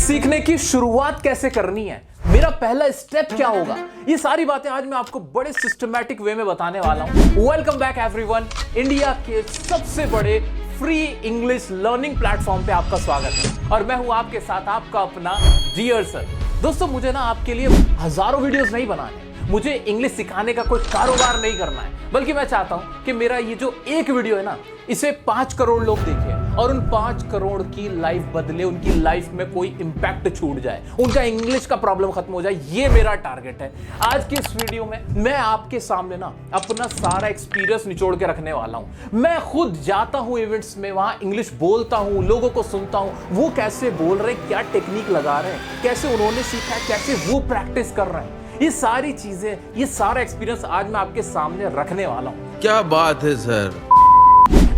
सीखने की शुरुआत कैसे करनी है, मेरा पहला स्टेप क्या होगा, ये सारी बातें आज मैं आपको बड़े सिस्टमैटिक वे में बताने वाला हूं। वेलकम बैक एवरीवन, इंडिया के सबसे बड़े फ्री इंग्लिश लर्निंग प्लेटफॉर्म पे आपका स्वागत है और मैं हूं आपके साथ आपका अपना डियर सर। दोस्तों, मुझे ना आपके लिए हजारों वीडियोस नहीं बनाने, मुझे इंग्लिश सिखाने का कोई कारोबार नहीं करना है, बल्कि मैं चाहता हूं कि मेरा ये जो एक वीडियो है ना, इसे 5 करोड़ लोग देखें और उन 5 करोड़ की लाइफ बदले, उनकी लाइफ में कोई इंपैक्ट छूट जाए, उनका इंग्लिश का प्रॉब्लम खत्म हो जाए। ये मेरा टारगेट है। आज की इस वीडियो में मैं आपके सामने ना अपना सारा एक्सपीरियंस निचोड़ के रखने वाला हूं। मैं खुद जाता हूं इवेंट्स में, वहां इंग्लिश बोलता हूं, लोगों को सुनता हूं, वो कैसे बोल रहे हैं, क्या टेक्निक लगा रहे हैं, कैसे उन्होंने सीखा है, कैसे वो प्रैक्टिस कर रहे हैं। ये सारी चीजें, ये सारा एक्सपीरियंस आज मैं आपके सामने रखने वाला हूं। क्या बात है सर।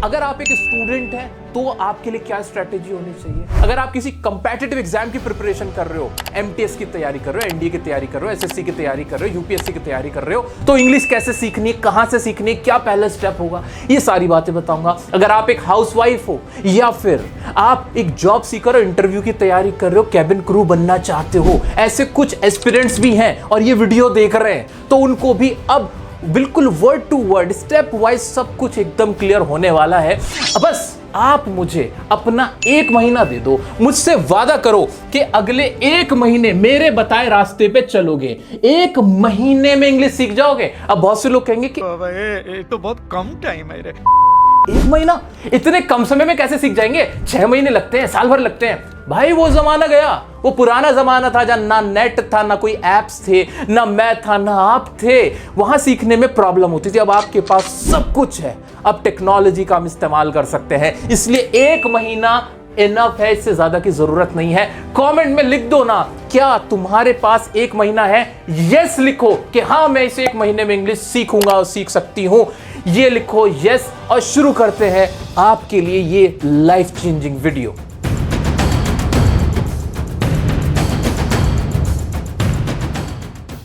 अगर आप एक स्टूडेंट हैं तो आपके लिए क्या स्ट्रेटेजी होनी चाहिए? अगर आप किसी कंपेटिटिव एग्जाम की प्रिपरेशन कर रहे हो, एमटीएस की तैयारी कर रहे हो, एनडीए की तैयारी कर रहे हो, एसएससी की तैयारी कर रहे हो, यूपीएससी की तैयारी कर रहे हो, तो इंग्लिश कैसे सीखनी, कहां से सीखनी, क्या पहला स्टेप होगा, ये सारी बातें बताऊंगा। अगर आप एक हाउसवाइफ हो या फिर आप एक जॉब सीकर हो, इंटरव्यू की तैयारी कर रहे हो, कैबिन क्रू बनना चाहते हो, ऐसे कुछ एस्पिरेंट्स भी हैं और ये वीडियो देख रहे हैं, तो उनको भी अब बिल्कुल word to word, step wise सब कुछ एकदम क्लियर होने वाला है। बस आप मुझे अपना 1 महीना दे दो, मुझसे वादा करो कि अगले 1 महीने मेरे बताए रास्ते पे चलोगे, 1 महीने में इंग्लिश सीख जाओगे। अब बहुत से लोग कहेंगे कि ये तो बहुत कम टाइम है रे। 1 महीना, इतने कम समय में कैसे सीख जाएंगे? 6 महीने लगते हैं, साल भर लगते हैं। भाई वो जमाना गया, वो पुराना जमाना था जहां ना नेट था, ना कोई एप्स थे, ना मैं था, ना आप थे। वहां सीखने में प्रॉब्लम होती थी। अब आपके पास सब कुछ है, अब टेक्नोलॉजी का हम इस्तेमाल कर सकते हैं, इसलिए 1 महीना इनफ है, इससे ज्यादा की जरूरत नहीं है। कमेंट में लिख दो ना, क्या तुम्हारे पास 1 महीना है? यस लिखो कि हाँ, मैं इसे 1 महीने में इंग्लिश सीखूंगा और सीख सकती हूं। ये लिखो यस, और शुरू करते हैं आपके लिए ये लाइफ चेंजिंग वीडियो।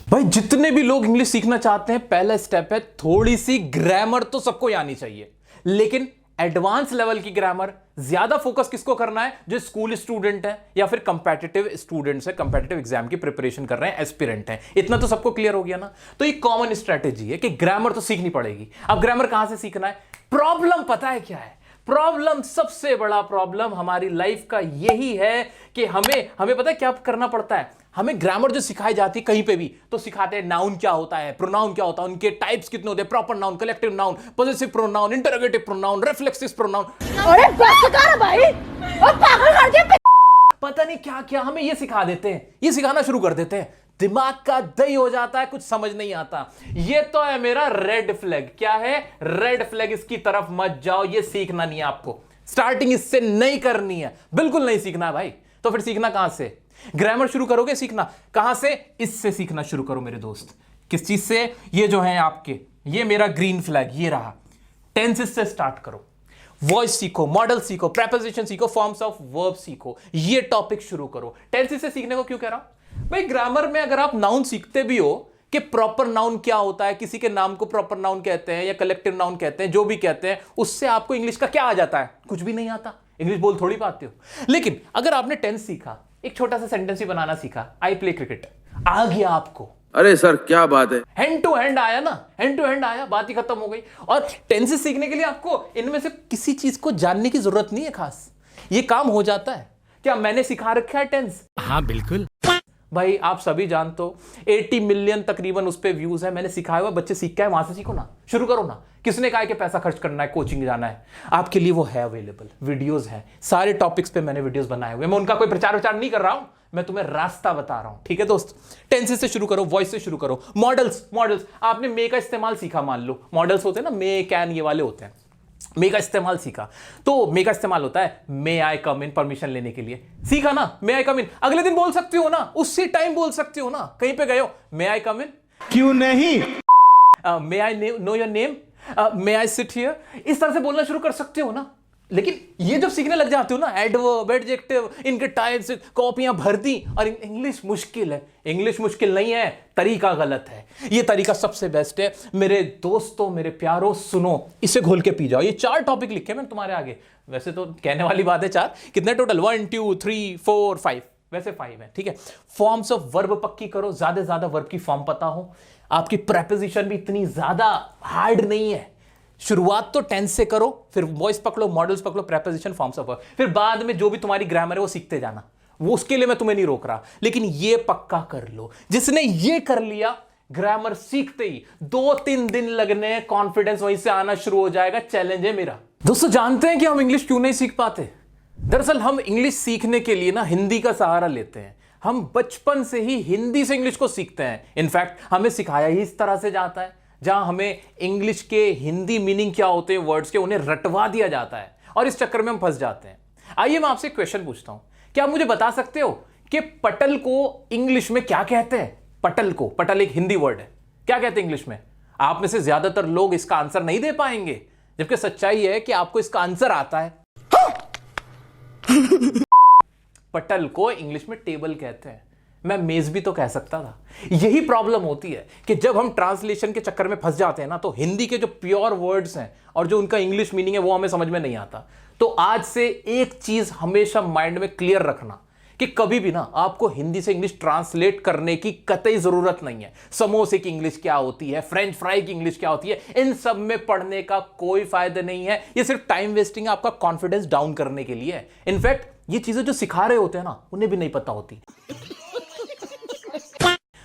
भाई, जितने भी लोग इंग्लिश सीखना चाहते हैं, पहला स्टेप है थोड़ी सी ग्रामर तो सबको आनी चाहिए, लेकिन एडवांस लेवल की ग्रामर ज्यादा फोकस किसको करना है? जो स्कूल स्टूडेंट है या फिर कंपेटिटिव स्टूडेंट्स है, कंपेटिटिव एग्जाम की प्रिपरेशन कर रहे हैं, एस्पिरेंट हैं। इतना तो सबको क्लियर हो गया ना। तो ये कॉमन स्ट्रेटेजी है कि ग्रामर तो सीखनी पड़ेगी। अब ग्रामर कहां से सीखना है? प्रॉब्लम पता है क्या है? प्रॉब्लम, सबसे बड़ा प्रॉब्लम हमारी लाइफ का यही है कि हमें पता है क्या करना पड़ता है? हमें ग्रामर जो सिखाई जाती है कहीं पे भी, तो सिखाते हैं नाउन क्या होता है, प्रोनाउन क्या होता है, उनके टाइप्स कितने होते हैं, proper noun, collective noun, positive pronoun, interrogative pronoun, reflexive pronoun. अरे बस कर भाई, और पागल कर दिया। पता नहीं क्या क्या हमें ये सिखा देते हैं, ये सिखाना शुरू कर देते हैं, दिमाग का दही हो जाता है, कुछ समझ नहीं आता। ये तो है मेरा रेड फ्लैग। क्या है? Red flag. इसकी तरफ मत जाओ, ये सीखना नहीं है आपको। स्टार्टिंग इससे नहीं करनी है, बिल्कुल नहीं सीखना है भाई। तो फिर सीखना कहां से? ग्रामर शुरू करोगे सीखना कहां से? इससे सीखना शुरू करो मेरे दोस्त। किस चीज से? ये जो है आपके, ये मेरा ग्रीन फ्लैग, ये रहा। टेंसेस से स्टार्ट करो, वॉइस सीखो, मॉडल सीखो, प्रेपोजिशन सीखो, फॉर्म्स ऑफ वर्ब सीखो, ये टॉपिक शुरू करो। टेंसेस से सीखने को क्यों कह रहा हूं भाई? ग्रामर में अगर आप नाउन सीखते भी हो कि प्रॉपर नाउन क्या होता है, किसी के नाम को प्रॉपर नाउन कहते हैं या कलेक्टिव नाउन कहते हैं, जो भी कहते हैं, उससे आपको इंग्लिश का क्या आ जाता है? कुछ भी नहीं आता। इंग्लिश बोल थोड़ी पाते हो। लेकिन अगर आपने टेंस सीखा, एक छोटा सा सेंटेंस ही बनाना सीखा, आई प्ले क्रिकेट, आ गया आपको। अरे सर क्या बात है। हैंड टू हैंड आया ना, हैंड टू हैंड आया, बात ही खत्म हो गई। और टेंसेस सीखने के लिए आपको इनमें से किसी चीज को जानने की जरूरत नहीं है खास, ये काम हो जाता है। क्या मैंने सिखा रखा है टेंस? हाँ बिल्कुल भाई, आप सभी जानते हो 80 मिलियन तकरीबन उस पे व्यूज है। मैंने सिखाया हुआ, बच्चे सीख के आए, वहां से सीखो ना, शुरू करो ना। किसने कहा है कि पैसा खर्च करना है, कोचिंग जाना है? आपके लिए वो है अवेलेबल, वीडियोस है, सारे टॉपिक्स पे मैंने वीडियोस बनाए हुए। मैं उनका कोई प्रचार विचार नहीं कर रहा हूं, मैं तुम्हें रास्ता बता रहा हूं। ठीक है दोस्त? टेंसेस से शुरू करो, वॉइस से शुरू करो, मॉडल्स। आपने मे का इस्तेमाल सीखा, मान लो मॉडल्स होते हैं ना, मे, कैन, ये वाले होते हैं। मे का इस्तेमाल सीखा, तो मे का इस्तेमाल होता है मे आई कम इन, परमिशन लेने के लिए। सीखा ना, मे आई कम इन, अगले दिन बोल सकते हो ना, उसी टाइम बोल सकते हो ना। कहीं पे गए हो, मे आई कम इन? क्यों नहीं? May I know your name, may I sit here, इस तरह से बोलना शुरू कर सकते हो ना। लेकिन ये जब सीखने लग जाते हो ना, एडवर्ब, एडजेक्टिव, इनके टाइप्स, कॉपियां भर दी, और इंग्लिश मुश्किल है। इंग्लिश मुश्किल नहीं है, तरीका गलत है। ये तरीका सबसे बेस्ट है मेरे दोस्तों, मेरे प्यारों, सुनो, इसे घोल के पी जाओ। ये 4 टॉपिक लिखे मैंने तुम्हारे आगे, वैसे तो कहने वाली बात है 4, कितने टोटल? 1 2 3 4 5, वैसे 5 है, ठीक है। फॉर्म्स ऑफ वर्ब पक्की करो, ज्यादा से ज्यादा वर्ब की फॉर्म पता हो, आपकी प्रेपोजिशन भी इतनी ज्यादा हार्ड नहीं है। शुरुआत तो टेंस से करो, फिर वॉइस पकड़ो, मॉडल्स पकड़ो, प्रेपोजिशन, फॉर्म्स ऑफ वर्ब, फिर बाद में जो भी तुम्हारी ग्रामर है वो सीखते जाना, वो उसके लिए मैं तुम्हें नहीं रोक रहा, लेकिन ये पक्का कर लो। जिसने ये कर लिया, ग्रामर सीखते ही 2-3 दिन लगने, कॉन्फिडेंस वहीं से आना शुरू हो जाएगा। चैलेंज है मेरा। दोस्तों जानते हैं कि हम इंग्लिश क्यों नहीं सीख पाते? दरअसल हम इंग्लिश सीखने के लिए ना हिंदी का सहारा लेते हैं। हम बचपन से ही हिंदी से इंग्लिश को सीखते हैं। इनफैक्ट हमें सिखाया ही इस तरह से जाता है, जहां हमें इंग्लिश के हिंदी मीनिंग क्या होते हैं वर्ड्स के, उन्हें रटवा दिया जाता है, और इस चक्कर में हम फंस जाते हैं। आइए मैं आपसे क्वेश्चन पूछता हूं, क्या आप मुझे बता सकते हो कि पटल को इंग्लिश में क्या कहते हैं? पटल को, पटल एक हिंदी वर्ड है, क्या कहते हैं इंग्लिश में? आप में से ज्यादातर लोग इसका आंसर नहीं दे पाएंगे, जबकि सच्चाई है कि आपको इसका आंसर आता है। पटल को इंग्लिश में टेबल कहते हैं। मैं मेज भी तो कह सकता था। यही प्रॉब्लम होती है कि जब हम ट्रांसलेशन के चक्कर में फंस जाते हैं ना, तो हिंदी के जो प्योर वर्ड्स हैं और जो उनका इंग्लिश मीनिंग है वो हमें समझ में नहीं आता। तो आज से एक चीज हमेशा माइंड में क्लियर रखना कि कभी भी ना आपको हिंदी से इंग्लिश ट्रांसलेट करने की कतई जरूरत नहीं है। समोसे की इंग्लिश क्या होती है, फ्रेंच फ्राई की इंग्लिश क्या होती है, इन सब में पढ़ने का कोई फायदा नहीं है। ये सिर्फ टाइम वेस्टिंग है, आपका कॉन्फिडेंस डाउन करने के लिए है। इनफैक्ट ये चीजें जो सिखा रहे होते हैं ना, उन्हें भी नहीं पता होती।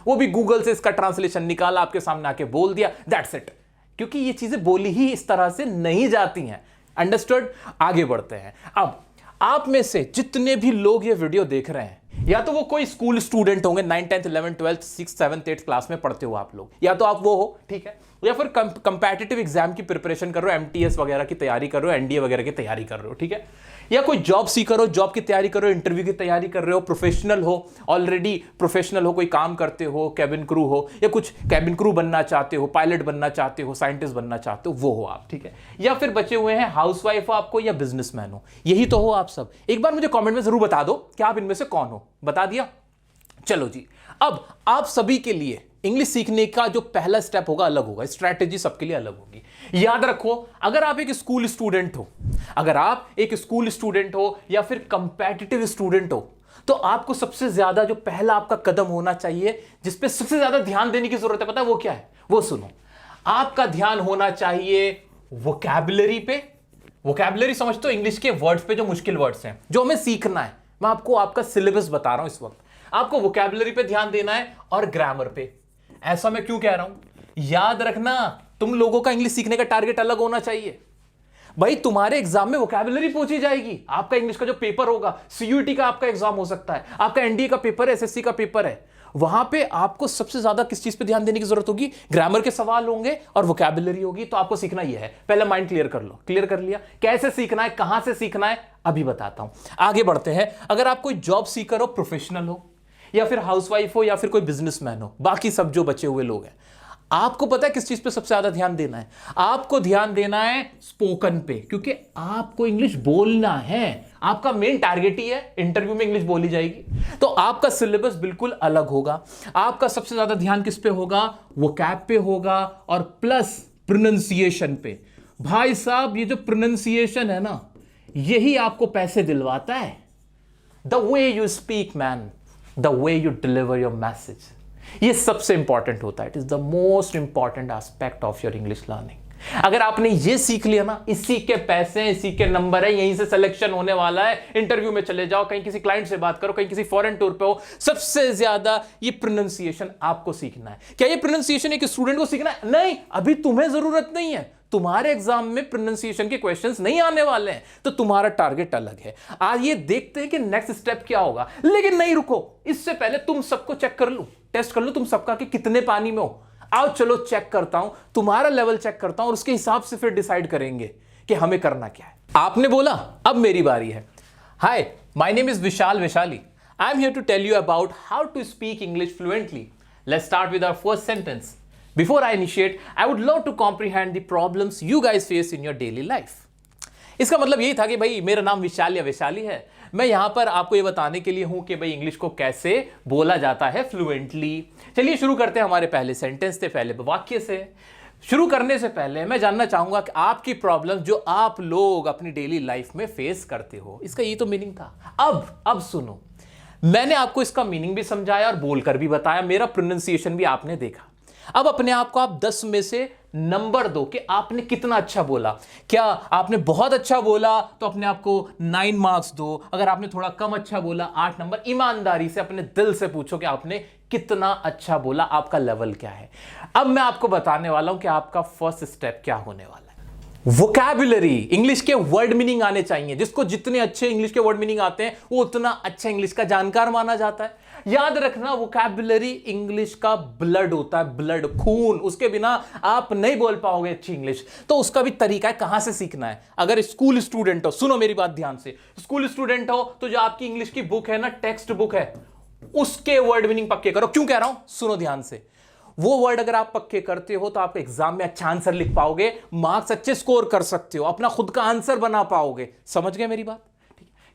वो भी गूगल से इसका ट्रांसलेशन निकाला, आपके सामने आके बोल दिया, दैट्स इट। क्योंकि ये चीजें बोली ही इस तरह से नहीं जाती हैं। अंडरस्टूड? आगे बढ़ते हैं। अब आप में से जितने भी लोग ये वीडियो देख रहे हैं, या तो वो कोई स्कूल स्टूडेंट होंगे, 9th 10th 11th 12th 6th 7th 8th class में पढ़ते हो आप लोग, या तो आप वो हो, ठीक है, या फिर कंपैटिटिव एग्जाम की प्रिपरेशन कर रहे हो, एमटीएस वगैरह की तैयारी कर रहे हो, एनडीए वगैरह की तैयारी कर रहे हो, ठीक है, या कोई जॉब सीकर हो, जॉब की तैयारी कर रहे हो, इंटरव्यू की तैयारी कर रहे हो, प्रोफेशनल हो, ऑलरेडी प्रोफेशनल हो, कोई काम करते हो, कैबिन क्रू हो, या कुछ कैबिन क्रू बनना चाहते हो, पायलट बनना चाहते हो, साइंटिस्ट बनना चाहते हो, वो हो आप, ठीक है, या फिर बचे हुए हैं हाउसवाइफ हो आपको, या बिजनेसमैन हो, यही तो हो आप सब। एक बार मुझे कमेंट में जरूर बता दो कि आप इनमें से कौन हो। बता दिया? चलो जी, अब आप सभी के लिए इंग्लिश सीखने का जो पहला स्टेप होगा अलग होगा, स्ट्रैटेजी सबके लिए अलग होगी। याद रखो, अगर आप एक स्कूल स्टूडेंट हो, अगर आप एक स्कूल स्टूडेंट हो या फिर कंपेटिटिव स्टूडेंट हो, तो आपको सबसे ज्यादा जो पहला आपका कदम होना चाहिए, जिस पे सबसे ज्यादा ध्यान देने की जरूरत है, पता है वो क्या है? वो सुनो। आपका ध्यान होना चाहिए वोकैबुलरी पे। वोकैबुलरी समझते हो? इंग्लिश के वर्ड्स पे, जो मुश्किल वर्ड्स हैं जो हमें सीखना है। मैं आपको आपका सिलेबस बता रहा हूं इस वक्त। आपको वोकैबुलरी पे ध्यान देना है और ग्रामर पे। ऐसा मैं क्यों कह रहा हूं? याद रखना, तुम लोगों का इंग्लिश सीखने का टारगेट अलग होना चाहिए। भाई तुम्हारे एग्जाम में वोकैबुलरी पूछी जाएगी। आपका इंग्लिश का जो पेपर होगा, सीयूईटी का आपका एग्जाम हो सकता है, आपका एनडीए का पेपर है, एसएससी का पेपर है, वहां पे आपको सबसे ज्यादा किस चीज पे ध्यान देने की जरूरत होगी? ग्रामर के सवाल होंगे और वोकैबुलरी होगी। तो आपको सीखना यह है, पहले माइंड क्लियर कर लो। क्लियर कर लिया? कैसे सीखना है, कहां से सीखना है, अभी बताता हूं। आगे बढ़ते हैं। अगर आप कोई जॉब सीकर हो, प्रोफेशनल हो, या फिर हाउसवाइफ हो, या फिर कोई बिजनेसमैन हो, बाकी सब जो बचे हुए लोग हैं, आपको पता है किस चीज पे सबसे ज्यादा ध्यान देना है? आपको ध्यान देना है स्पोकन पे, क्योंकि आपको इंग्लिश बोलना है। आपका मेन टारगेट ही है इंटरव्यू में इंग्लिश बोली जाएगी। तो आपका सिलेबस बिल्कुल अलग होगा। आपका सबसे ज्यादा ध्यान किस पे होगा? वोकैब पे होगा, और प्लस प्रोनंसिएशन पे। भाई साहब, ये जो प्रोनंसिएशन है ना, यही आपको पैसे दिलवाता है। The way you speak man, the way you deliver your message, ये सबसे इंपॉर्टेंट होता है। It is the most important aspect of your English learning. अगर आपने ये सीख लिया ना, इसी के पैसे, इसी के नंबर है, यहीं से सिलेक्शन होने वाला है। इंटरव्यू में चले जाओ, कहीं किसी क्लाइंट से बात करो, कहीं किसी फॉरेन टूर पे हो, सबसे ज्यादा ये प्रोनंसिएशन आपको सीखना है। क्या ये प्रोनंसिएशन एक स्टूडेंट को सीखना है? नहीं, अभी तुम्हें जरूरत नहीं है। तुम्हारे एग्जाम में प्रोनंसिएशन के क्वेश्चंस नहीं आने वाले हैं, तो तुम्हारा टारगेट अलग है। आज ये देखते हैं कि नेक्स्ट स्टेप क्या होगा। लेकिन नहीं रुको, इससे पहले तुम सबको चेक कर लो, टेस्ट कर लो तुम सबका कि कितने पानी में हो। आओ चलो चेक करता हूं, तुम्हारा लेवल चेक करता हूं, और उसके हिसाब से फिर डिसाइड करेंगे कि हमें करना क्या है। आपने बोला, अब मेरी बारी है। Hi, my name is Vishal Vaishali. I am here to tell you about how to speak English fluently. Let's start with our first sentence. Before I initiate, I would love to comprehend the problems you guys face in your daily life. इसका मतलब यही था कि भाई मेरा नाम विशाल या वैशाली है। मैं यहां पर आपको ये बताने के लिए हूं कि भाई इंग्लिश को कैसे बोला जाता है फ्लुएंटली। चलिए शुरू करते हैं हमारे पहले सेंटेंस से, पहले वाक्य से। शुरू करने से पहले मैं जानना चाहूंगा कि आपकी प्रॉब्लम जो आप लोग अपनी डेली लाइफ में फेस करते हो, इसका ये तो मीनिंग था। अब सुनो, मैंने आपको इसका मीनिंग भी समझाया और बोलकर भी बताया, मेरा प्रोनाउंसिएशन भी आपने देखा। अब अपने आप को आप 10 में से नंबर दो कि आपने कितना अच्छा बोला। क्या आपने बहुत अच्छा बोला तो अपने आप को 9 मार्क्स दो, अगर आपने थोड़ा कम अच्छा बोला 8 नंबर। ईमानदारी से अपने दिल से पूछो कि आपने कितना अच्छा बोला, आपका लेवल क्या है। अब मैं आपको बताने वाला हूं कि आपका फर्स्ट स्टेप क्या होने वाला है। वोकैबुलरी, इंग्लिश के वर्ड मीनिंग आने चाहिए। जिसको जितने अच्छे इंग्लिश के वर्ड मीनिंग आते हैं वो उतना अच्छा इंग्लिश का जानकार माना जाता है। याद रखना, वोकैबुलरी इंग्लिश का ब्लड होता है, ब्लड, खून। उसके बिना आप नहीं बोल पाओगे अच्छी इंग्लिश। तो उसका भी तरीका है कहां से सीखना है। अगर स्कूल स्टूडेंट हो, सुनो मेरी बात ध्यान से, स्कूल स्टूडेंट हो तो जो आपकी इंग्लिश की बुक है ना, टेक्स्ट बुक है, उसके वर्ड मीनिंग पक्के करो। क्यों कह रहा हूं, सुनो ध्यान से। वो वर्ड अगर आप पक्के करते हो तो आप एग्जाम में अच्छा आंसर लिख पाओगे, मार्क्स अच्छे स्कोर कर सकते हो, अपना खुद का आंसर बना पाओगे। समझ गए मेरी बात?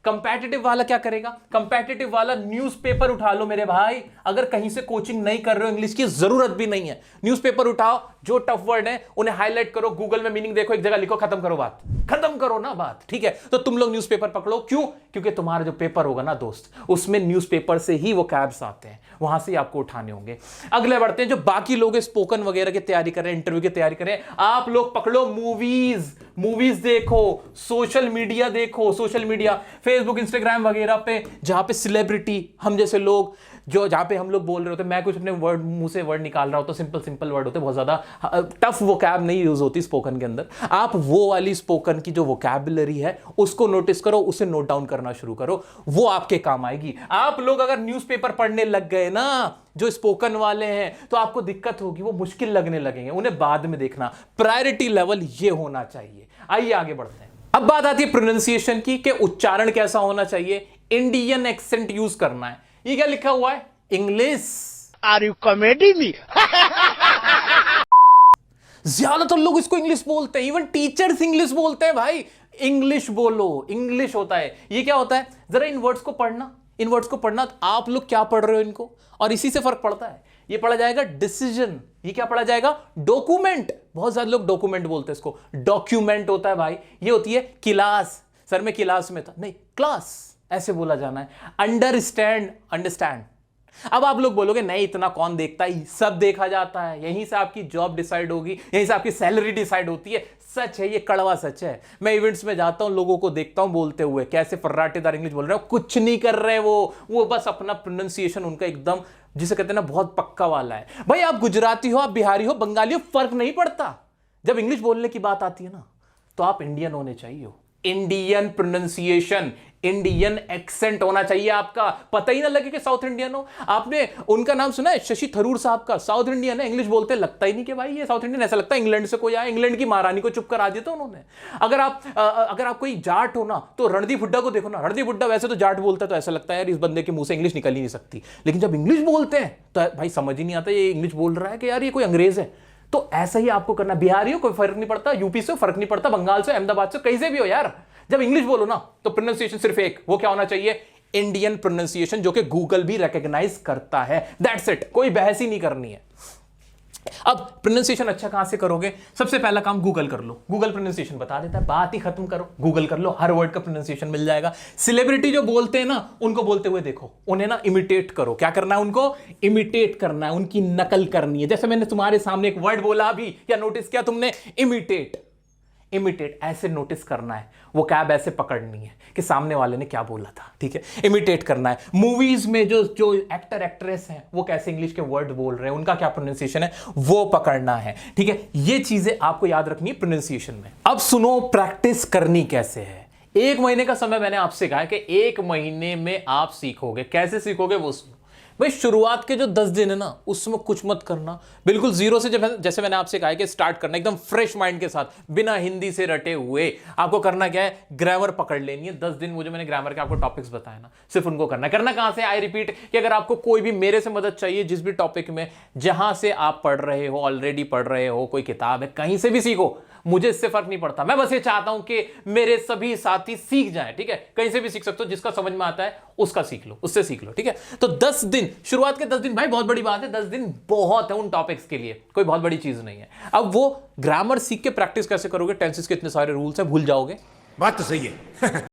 कंपैटिटिव वाला क्या करेगा? कंपैटिटिव वाला न्यूज़पेपर उठा लो मेरे भाई। अगर कहीं से कोचिंग नहीं कर रहे हो, इंग्लिश की जरूरत भी नहीं है, न्यूज़पेपर उठाओ, जो टफ वर्ड है उन्हें हाईलाइट करो, गूगल में मीनिंग देखो, एक जगह लिखो, खत्म करो बात, खत्म करो ना बात। ठीक है, तो तुम लोग न्यूज़पेपर पकड़ो। क्यों? क्योंकि तुम्हारा जो पेपर होगा ना दोस्त, उसमें न्यूज़पेपर से ही वो कैब्स आते हैं, वहां से ही आपको उठाने होंगे। अगले बढ़ते हैं, जो बाकी लोग स्पोकन वगैरह की तैयारी कर रहे हैं, इंटरव्यू की तैयारी कर रहे हैं, आप लोग पकड़ो मूवीज देखो, सोशल मीडिया देखो, सोशल मीडिया, फेसबुक, इंस्टाग्राम वगैरह पे, जहां पे सेलिब्रिटी, हम जैसे लोग, जो जहां पे हम लोग बोल रहे होते, मैं कुछ अपने वर्ड मुंह से वर्ड निकाल रहा हूं तो सिंपल वर्ड होते, बहुत ज्यादा टफ वोकैब नहीं यूज होती स्पोकन के अंदर। आप वो वाली स्पोकन की जो वोकैबुलरी है उसको नोटिस करो, उसे नोट डाउन करना शुरू करो, वो आपके काम आएगी। आप लोग अगर न्यूज़पेपर पढ़ने लग गए ना, जो स्पोकन वाले हैं, तो आपको दिक्कत होगी, वो मुश्किल लगने लगेंगे, उन्हें बाद में देखना। प्रायोरिटी लेवल ये होना चाहिए। आइए आगे बढ़ते हैं। अब बात आती है प्रोनाउंसिएशन की, कि उच्चारण कैसा होना चाहिए। इंडियन एक्सेंट यूज करना है। ये क्या लिखा हुआ है? English. Are you comedy me? ज्यादातर लोग इसको इंग्लिश बोलते हैं, इवन टीचर्स इंग्लिश बोलते हैं। भाई इंग्लिश बोलो, इंग्लिश होता है। ये क्या होता है? जरा इन वर्ड्स को पढ़ना, इन वर्ड्स को पढ़ना। आप लोग क्या पढ़ रहे हो इनको, और इसी से फर्क पड़ता है। ये पढ़ा जाएगा डिसीजन, ये क्या पढ़ा जाएगा? डॉक्यूमेंट। बहुत ज्यादा लोग डॉक्यूमेंट बोलते हैं, इसको डॉक्यूमेंट होता है भाई। ये होती है क्लास। सर मैं क्लास में था, नहीं क्लास ऐसे बोला जाना है। Understand, understand. अब आप लोग बोलोगे नहीं इतना कौन देखता है, सब देखा जाता है, यहीं से आपकी जॉब डिसाइड होगी, यहीं से आपकी सैलरी डिसाइड होती है। सच है, ये कड़वा सच है। मैं इवेंट्स में जाता हूं, लोगों को देखता हूं बोलते हुए, कैसे फर्राटेदार इंग्लिश बोल रहे हो, कुछ नहीं कर रहे वो बस अपना प्रोनाउंसिएशन उनका एकदम, जिसे कहते हैं ना, बहुत पक्का वाला है। भाई आप गुजराती हो, आप बिहारी हो, बंगाली हो, फर्क नहीं पड़ता। जब इंग्लिश बोलने की बात आती है ना, तो आप इंडियन होने चाहिए। इंडियन प्रोनाउंसिएशन, इंडियन एक्सेंट होना चाहिए आपका। पता ही ना लगे कि साउथ इंडियन हो। आपने उनका नाम सुना है, शशि थरूर साहब का? साउथ इंडियन है, इंग्लिश बोलते लगता ही नहीं कि भाई ये साउथ इंडियन। ऐसा लगता है इंग्लैंड से कोई आया, इंग्लैंड की महारानी को चुप करा दिया था उन्होंने। अगर आप कोई जाट हो ना, तो रणदीप हुड्डा को देखो ना, रणदीप हुड्डा वैसे तो जाट बोलता है, तो ऐसा लगता है यार इस बंदे के मुंह से इंग्लिश निकल ही नहीं सकती। लेकिन जब इंग्लिश बोलते हैं तो भाई समझ ही नहीं आता ये इंग्लिश बोल रहा है कि यार ये कोई अंग्रेज है। तो ऐसा ही आपको करना। बिहारी हो, कोई फर्क नहीं पड़ता, यूपी से फर्क नहीं पड़ता, बंगाल से, अहमदाबाद से, कहीं से भी हो यार, जब इंग्लिश बोलो ना तो प्रोनाउंसिएशन सिर्फ एक, वो क्या होना चाहिए? इंडियन प्रोनाउंसिएशन, जो कि गूगल भी रिकॉग्नाइज करता है। दैट्स इट, कोई बहस ही नहीं करनी है। अब प्रोनाउंसिएशन अच्छा कहां से करोगे? सबसे पहला काम गूगल कर लो, गूगल प्रोनाउंसिएशन बता देता है, बात ही खत्म करो, गूगल कर लो, हर वर्ड का प्रोनाउंसिएशन मिल जाएगा। सेलिब्रिटी जो बोलते हैं ना, उनको बोलते हुए देखो, उन्हें ना इमिटेट करो। क्या करना है? उनको इमिटेट करना है, उनकी नकल करनी है। जैसे मैंने तुम्हारे सामने एक वर्ड बोला अभी, क्या नोटिस किया तुमने? इमिटेट। इमिटेट ऐसे नोटिस करना है, वो कैब ऐसे पकड़नी है कि सामने वाले ने क्या बोला था। ठीक है, इमिटेट करना है। मूवीज में जो एक्टर एक्ट्रेस हैं, वो कैसे इंग्लिश के वर्ड बोल रहे हैं, उनका क्या प्रोनाउंसिएशन है, वो पकड़ना है। ठीक है, ये चीजें आपको याद रखनी है प्रोनाउंसिएशन में। अब सुनो, प्रैक्टिस करनी कैसे है। 1 महीने का समय मैंने आपसे कहा है कि 1 महीने में आप सीखोगे। कैसे सीखोगे वो सुनो। भाई शुरुआत के जो 10 दिन है ना, उसमें कुछ मत करना, बिल्कुल जीरो से। जैसे मैंने आपसे कहा है कि स्टार्ट करना एकदम फ्रेश माइंड के साथ, बिना हिंदी से रटे हुए। आपको करना क्या है? ग्रामर पकड़ लेनी है। 10 दिन वो जो मैंने ग्रामर के आपको टॉपिक्स बताए ना, सिर्फ उनको करना है। करना कहां से? आई रिपीट कि अगर आपको कोई भी मेरे से मदद चाहिए, जिस भी टॉपिक में, जहां से आप पढ़ रहे हो, ऑलरेडी पढ़ रहे हो, कोई किताब है, कहीं से भी सीखो, मुझे इससे फर्क नहीं पड़ता। मैं बस ये चाहता हूं कि मेरे सभी साथी सीख जाएं। ठीक है, कहीं से भी सीख सकते हो, जिसका समझ में आता है उसका सीख लो, उससे सीख लो। ठीक है, तो 10 दिन, शुरुआत के 10 दिन भाई बहुत बड़ी बात है। 10 दिन बहुत है उन टॉपिक्स के लिए, कोई बहुत बड़ी चीज नहीं है। अब वो ग्रामर सीख के प्रैक्टिस कैसे करोगे? टेंसेस के इतने सारे रूल्स हैं, भूल जाओगे। बात तो सही है।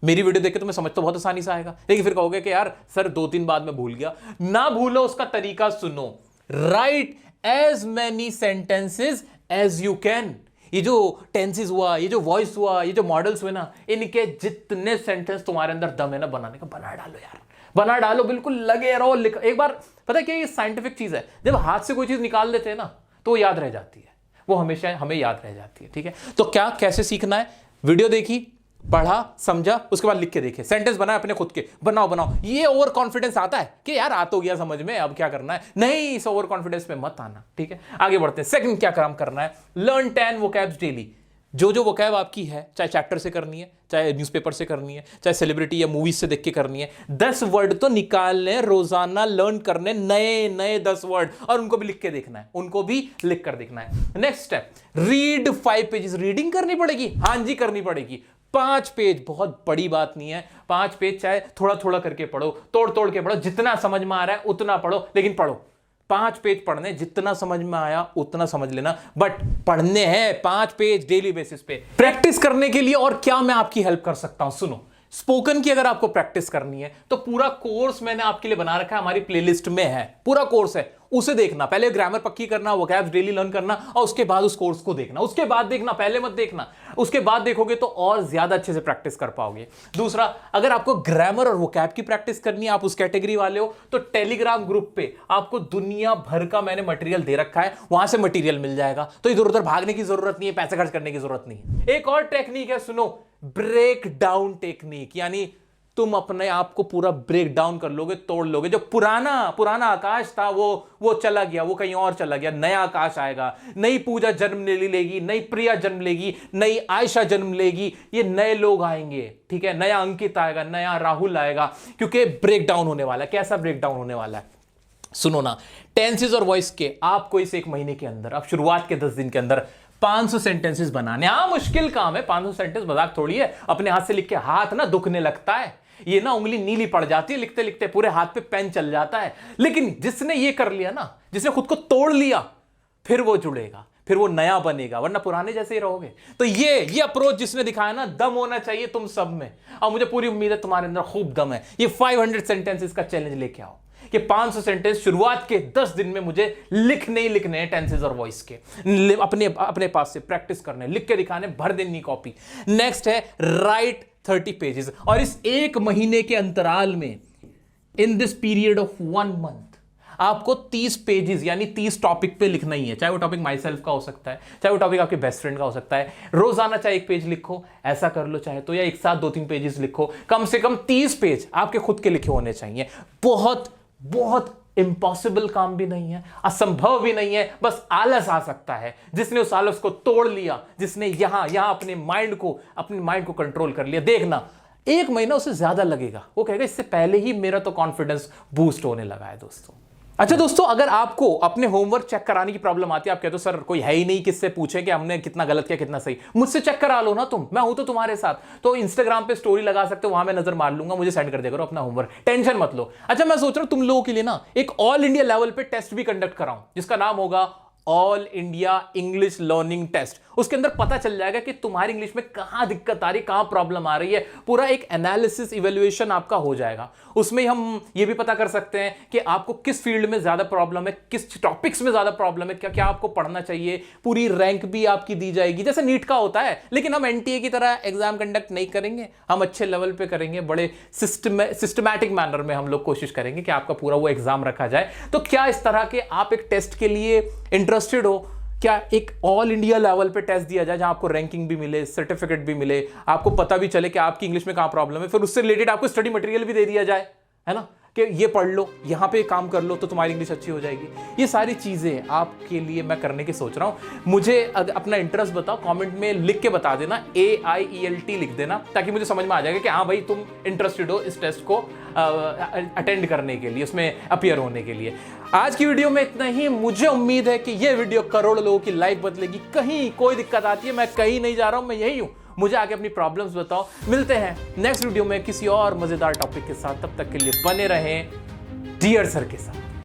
मेरी वीडियो देख के तुम्हें समझ तो बहुत आसानी से आएगा, लेकिन फिर कहोगे कि यार सर 2-3 बार में भूल गया। ना भूलो, उसका तरीका सुनो। Write as many sentences as you can. ये जो टेंसेस हुआ, ये जो वॉइस हुआ, ये जो मॉडल्स हुए ना, इनके जितने सेंटेंस तुम्हारे अंदर दम है ना बनाने का, बना डालो यार, बना डालो, बिल्कुल लगे रहो। एक बार पता है क्या, ये साइंटिफिक चीज है, जब हाथ से कोई चीज निकाल देते हैं ना तो वो याद रह जाती है, वो हमेशा हमें याद रह जाती है। ठीक है, तो क्या कैसे सीखना है? वीडियो देखी, पढ़ा, समझा, उसके बाद लिख के देखे, सेंटेंस बनाए अपने खुद के, बनाओ। ये ओवर कॉन्फिडेंस आता है कि यार आ तो गया समझ में, अब क्या करना है? नहीं, इस ओवर कॉन्फिडेंस में मत आना। ठीक है, आगे बढ़ते हैं। सेकंड क्या काम करना है? Learn 10 vocabs daily. जो वोकैब आपकी है, चाहे चैप्टर से करनी है, चाहे न्यूज़पेपर से करनी है, चाहे सेलिब्रिटी या मूवीज से देख के करनी है, 10 वर्ड तो निकालने, रोजाना लर्न करने, नए 10 वर्ड, और उनको भी लिख के देखना है, उनको भी लिख कर देखना है। Next step, read 5 pages. Reading करनी पड़ेगी, हाँ जी करनी पड़ेगी। 5 पेज बहुत बड़ी बात नहीं है, 5 पेज चाहे थोड़ा करके पढ़ो, तोड़ के पढ़ो, जितना समझ में आ रहा है उतना पढ़ो, लेकिन पढ़ो। 5 पेज पढ़ने, जितना समझ में आया उतना समझ लेना, बट पढ़ने हैं 5 पेज डेली बेसिस पे। प्रैक्टिस करने के लिए और क्या मैं आपकी हेल्प कर सकता हूं? सुनो, स्पोकन की अगर आपको प्रैक्टिस करनी है तो पूरा कोर्स मैंने आपके लिए बना रखा है, हमारी प्लेलिस्ट में है, पूरा कोर्स है, उसे देखना। पहले ग्रामर पक्की करना, वोकैब्स डेली लर्न करना, और उसके बाद उस कोर्स को देखना, उसके बाद देखना, पहले मत देखना, उसके बाद देखोगे तो और ज्यादा अच्छे से प्रैक्टिस कर पाओगे। दूसरा, अगर आपको ग्रामर और वोकैब की प्रैक्टिस करनी है, आप उस कैटेगरी वाले हो, तो टेलीग्राम ग्रुप पे आपको दुनिया भर का मैंने मटेरियल दे रखा है, वहां से मटेरियल मिल जाएगा, तो इधर उधर भागने की जरूरत नहीं है, पैसे खर्च करने की जरूरत नहीं है। एक और टेक्निक है, सुनो, ब्रेक डाउन टेक्निक, यानी तुम अपने आप को पूरा ब्रेक डाउन कर लोगे, तोड़ लोगे। जो पुराना आकाश था वो चला गया, वो कहीं और चला गया, नया आकाश आएगा, नई पूजा जन्म लेगी, नई प्रिया जन्म लेगी, नई आयशा जन्म लेगी, ये नए लोग आएंगे। ठीक है, नया अंकित आएगा, नया राहुल आएगा, क्योंकि ब्रेक डाउन होने वाला है। कैसा ब्रेक डाउन होने वाला है? सुनो ना, टेंसेस और वॉइस के आपको इस 1 महीने के अंदर, अब शुरुआत के 10 दिन के अंदर 500 सेंटेंसेस बनाने। हाँ, मुश्किल काम है, 500 सेंटेंस मजाक थोड़ी है। अपने हाथ से लिख के हाथ ना दुखने लगता है, ये ना उंगली नीली पड़ जाती है लिखते लिखते, पूरे हाथ पे पेन चल जाता है। लेकिन जिसने ये कर लिया ना, जिसने खुद को तोड़ लिया, फिर वो जुड़ेगा, फिर वो नया बनेगा, वरना पुराने जैसे ही रहोगे। तो ये अप्रोच जिसने दिखाया ना, दम होना चाहिए तुम सब में, और मुझे पूरी उम्मीद है तुम्हारे अंदर खूब दम है। ये 500 सेंटेंसेस का चैलेंज लेके आओ कि 500 सेंटेंस शुरुआत के 10 दिन में मुझे लिखने ही लिखने हैं, टेंसेस और वॉइस के, अपने पास से प्रैक्टिस करने, लिख के दिखाने, भर देनी कॉपी। नेक्स्ट है राइट 30 पेजेस, और इस 1 महीने के अंतराल में, in this period of 1 month, आपको 30 पेजेस यानी 30 टॉपिक पे लिखना ही है। चाहे वो टॉपिक माई सेल्फ का हो सकता है, चाहे वो टॉपिक आपके बेस्ट फ्रेंड का हो सकता है। रोजाना चाहे 1 पेज लिखो, ऐसा कर लो चाहे तो, या एक साथ 2-3 पेजेस लिखो। कम से कम 30 पेज आपके खुद के लिखे होने चाहिए। बहुत इम्पॉसिबल काम भी नहीं है, असंभव भी नहीं है, बस आलस आ सकता है। जिसने उस आलस को तोड़ लिया, जिसने यहां अपने माइंड को कंट्रोल कर लिया, देखना 1 महीना उसे ज्यादा लगेगा, वो कहेगा इससे पहले ही मेरा तो कॉन्फिडेंस बूस्ट होने लगा है दोस्तों। अच्छा दोस्तों, अगर आपको अपने होमवर्क चेक कराने की प्रॉब्लम आती है, आप कहते हो सर कोई है ही नहीं किससे पूछे कि हमने कितना गलत किया कितना सही, मुझसे चेक करा लो ना तुम, मैं हूं तो तुम्हारे साथ। तो इंस्टाग्राम पे स्टोरी लगा सकते हो, वहां मैं नजर मार लूंगा, मुझे सेंड कर दिया करो अपना होमवर्क, टेंशन मत लो। अच्छा, मैं सोच रहा हूं तुम लोगों के लिए ना एक ऑल इंडिया लेवल पे टेस्ट भी कंडक्ट कराऊं, जिसका नाम होगा all India English learning test. उसके अंदर पता चल जाएगा कि तुम्हारी इंग्लिश में कहां दिक्कत आ रही, कहां प्रॉब्लम आ रही है, पूरा एक एनालिसिस इवैल्यूएशन आपका हो जाएगा। उसमें हम ये भी पता कर सकते हैं कि आपको किस फील्ड में ज्यादा प्रॉब्लम है, किस टॉपिक्स में ज्यादा प्रॉब्लम है, क्या आपको पढ़ना चाहिए। पूरी रैंक भी आपकी दी जाएगी, जैसे नीट का होता है, लेकिन हम एनटीए की तरह एग्जाम कंडक्ट नहीं करेंगे, हम अच्छे लेवल पे करेंगे, बड़े सिस्टमैटिक मैनर में हम लोग कोशिश करेंगे कि आपका पूरा वो एग्जाम रखा जाए। तो क्या इस तरह के आप एक टेस्ट के लिए इंटरेस्टेड हो? क्या एक ऑल इंडिया लेवल पे टेस्ट दिया जाए, जहां आपको रैंकिंग भी मिले, सर्टिफिकेट भी मिले, आपको पता भी चले कि आपकी इंग्लिश में कहां प्रॉब्लम है, फिर उससे रिलेटेड आपको स्टडी मटेरियल भी दे दिया जाए, है ना, कि ये पढ़ लो, यहाँ पे काम कर लो तो तुम्हारी इंग्लिश अच्छी हो जाएगी। ये सारी चीज़ें आपके लिए मैं करने की सोच रहा हूँ। मुझे अपना इंटरेस्ट बताओ, कमेंट में लिख के बता देना, AIELT लिख देना, ताकि मुझे समझ में आ जाएगा कि हाँ भाई तुम इंटरेस्टेड हो इस टेस्ट को अटेंड करने के लिए, उसमें अपीयर होने के लिए। आज की वीडियो में इतना ही। मुझे उम्मीद है कि ये वीडियो करोड़ लोगों की लाइफ बदलेगी। कहीं कोई दिक्कत आती है, मैं कहीं नहीं जा रहा हूँ, मैं यही हूँ, मुझे आके अपनी प्रॉब्लम्स बताओ। मिलते हैं नेक्स्ट वीडियो में किसी और मजेदार टॉपिक के साथ, तब तक के लिए बने रहें डियर सर के साथ।